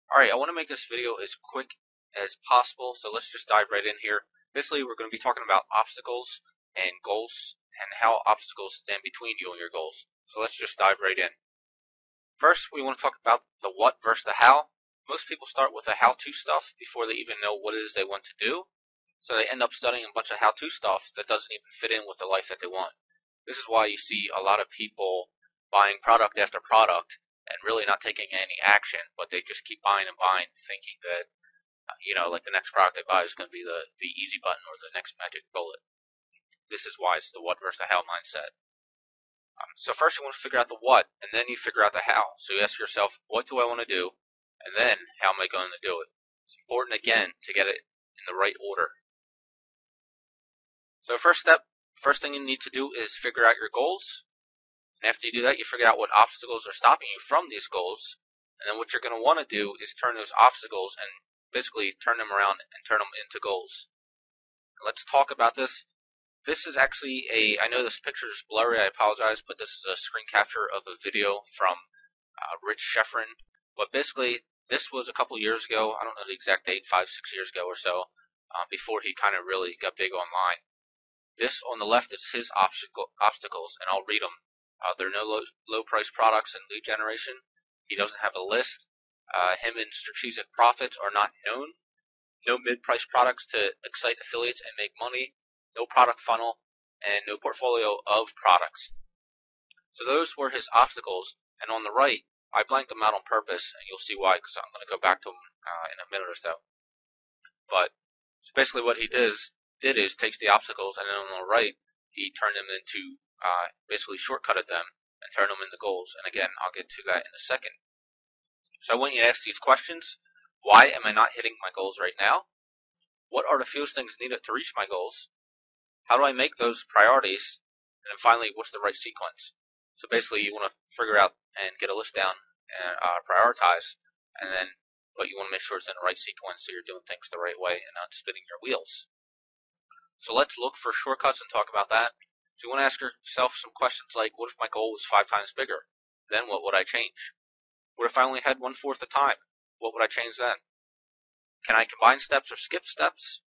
Alright, I want to make this video as quick as possible, so let's just dive right in here. Basically, we're going to be talking about obstacles and goals, and how obstacles stand between you and your goals. So let's just dive right in. First, we want to talk about the what versus the how. Most people start with the how-to stuff before they even know what it is they want to do, so they end up studying a bunch of how-to stuff that doesn't even fit in with the life that they want. This is why you see a lot of people buying product after product and really not taking any action, but they just keep buying and buying, thinking that, like the next product they buy is going to be the easy button or the next magic bullet. This is why it's the what versus the how mindset. So first you want to figure out the what, and then you figure out the how. So you ask yourself, what do I want to do? And then, how am I going to do it? It's important, again, to get it in the right order. So first thing you need to do is figure out your goals. And after you do that, you figure out what obstacles are stopping you from these goals. And then what you're going to want to do is turn those obstacles and basically turn them around and turn them into goals. Let's talk about this. This is actually I know this picture is blurry, I apologize, but this is a screen capture of a video from Rich Schefren. But basically, this was a couple years ago. I don't know the exact date, 5, 6 years ago or so, before he kind of really got big online. This on the left is his obstacles, and I'll read them. There are no low price products in lead generation. He doesn't have a list. Him and strategic profits are not known. No mid-price products to excite affiliates and make money. No product funnel, and no portfolio of products. So those were his obstacles, and on the right, I blanked them out on purpose, and you'll see why, because I'm going to go back to them in a minute or so. But so basically what he is takes the obstacles, and then on the right, he turned them into, basically shortcutted them, and turned them into goals. And again, I'll get to that in a second. So I want you to ask these questions. Why am I not hitting my goals right now? What are the fewest things needed to reach my goals? How do I make those priorities? And then finally, what's the right sequence? So basically, you want to figure out and get a list down and prioritize, but you want to make sure it's in the right sequence so you're doing things the right way and not spinning your wheels. So let's look for shortcuts and talk about that. So you want to ask yourself some questions like, what if my goal was 5 times bigger? Then what would I change? What if I only had 1/4 the time? What would I change then? Can I combine steps or skip steps?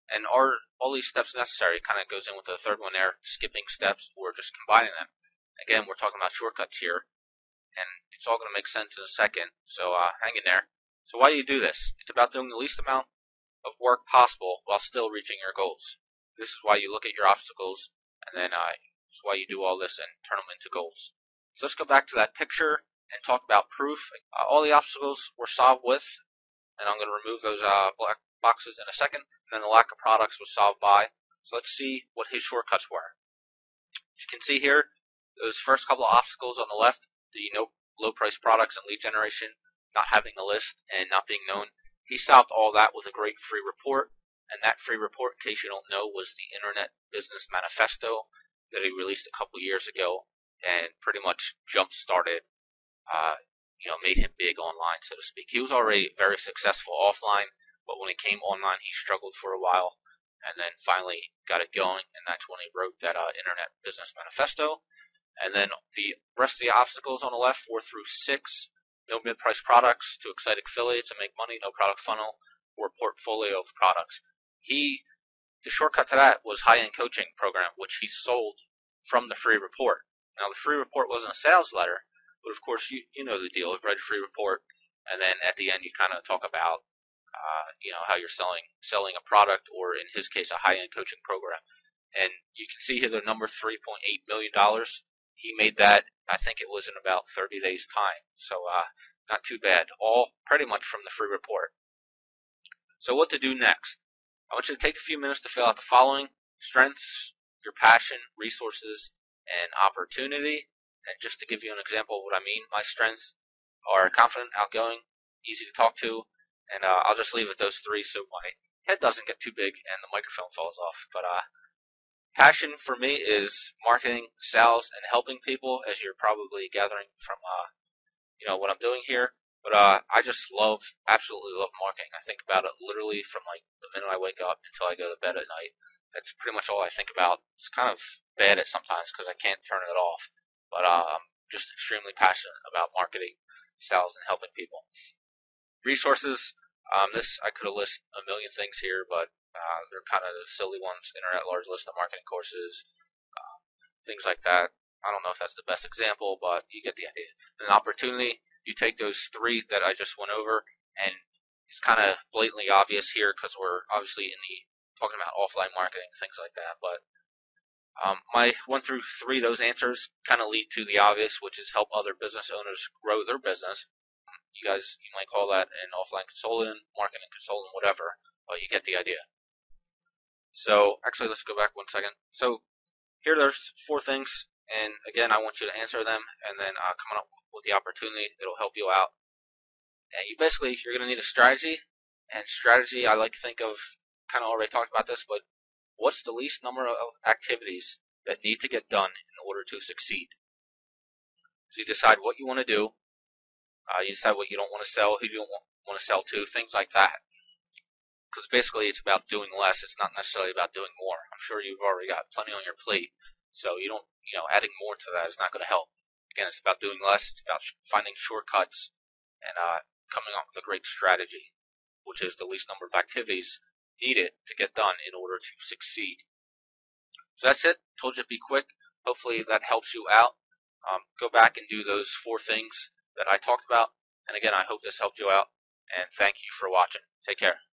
And are all these steps necessary? Kind of goes in with the third one there, skipping steps or just combining them. Again, we're talking about shortcuts here, and it's all going to make sense in a second, so hang in there. So why do you do this? It's about doing the least amount of work possible while still reaching your goals. This is why you look at your obstacles, and then this is why you do all this and turn them into goals. So let's go back to that picture and talk about proof. All the obstacles were solved with, and I'm going to remove those black boxes in a second, and then the lack of products was solved by. So let's see what his shortcuts were. As you can see here, those first couple of obstacles on the left, the no low price products and lead generation, not having a list, and not being known, he solved all that with a great free report. And that free report, in case you don't know, was the Internet Business Manifesto that he released a couple years ago, and pretty much jump-started, made him big online, so to speak. He was already very successful offline, but when he came online, he struggled for a while, and then finally got it going, and that's when he wrote that Internet Business Manifesto. And then the rest of the obstacles on the left, 4 through 6, no mid-price products to excite affiliates and make money, no product funnel, or portfolio of products. The shortcut to that was high-end coaching program, which he sold from the free report. Now, the free report wasn't a sales letter, but of course, you know the deal. You've read a free report, and then at the end, you kind of talk about, how you're selling a product, or in his case, a high-end coaching program. And you can see here the number $3.8 million. He made that, I think it was in about 30 days' time. So not too bad. All pretty much from the free report. So what to do next? I want you to take a few minutes to fill out the following: strengths, your passion, resources, and opportunity. And just to give you an example of what I mean, my strengths are confident, outgoing, easy to talk to, and I'll just leave it those 3 so my head doesn't get too big and the microphone falls off. But passion for me is marketing, sales, and helping people, as you're probably gathering from what I'm doing here. But I just absolutely love marketing. I think about it literally from like the minute I wake up until I go to bed at night. That's pretty much all I think about. It's kind of bad at sometimes because I can't turn it off. But I'm just extremely passionate about marketing, sales, and helping people. Resources. This I could have listed a million things here, but they're kind of the silly ones. Internet large list of marketing courses, things like that. I don't know if that's the best example, but you get the idea. An opportunity. You take those three that I just went over, and it's kind of blatantly obvious here because we're obviously talking about offline marketing, things like that. But my 1 through 3, those answers kind of lead to the obvious, which is help other business owners grow their business. You might call that an offline consultant, marketing consultant, whatever, but you get the idea. So actually, let's go back 1 second. So here there's 4 things, and again, I want you to answer them, and then coming up with the opportunity. It'll help you out. And you're going to need a strategy, and strategy I like to think of, kind of already talked about this, but what's the least number of activities that need to get done in order to succeed? So you decide what you want to do. You decide what you don't want to sell, who you don't want to sell to, things like that. Because basically it's about doing less. It's not necessarily about doing more. I'm sure you've already got plenty on your plate. So adding more to that is not going to help. Again, it's about doing less. It's about finding shortcuts and coming up with a great strategy, which is the least number of activities needed to get done in order to succeed. So that's it. Told you to be quick. Hopefully that helps you out. Go back and do those 4 things that I talked about. And again, I hope this helped you out. And thank you for watching. Take care.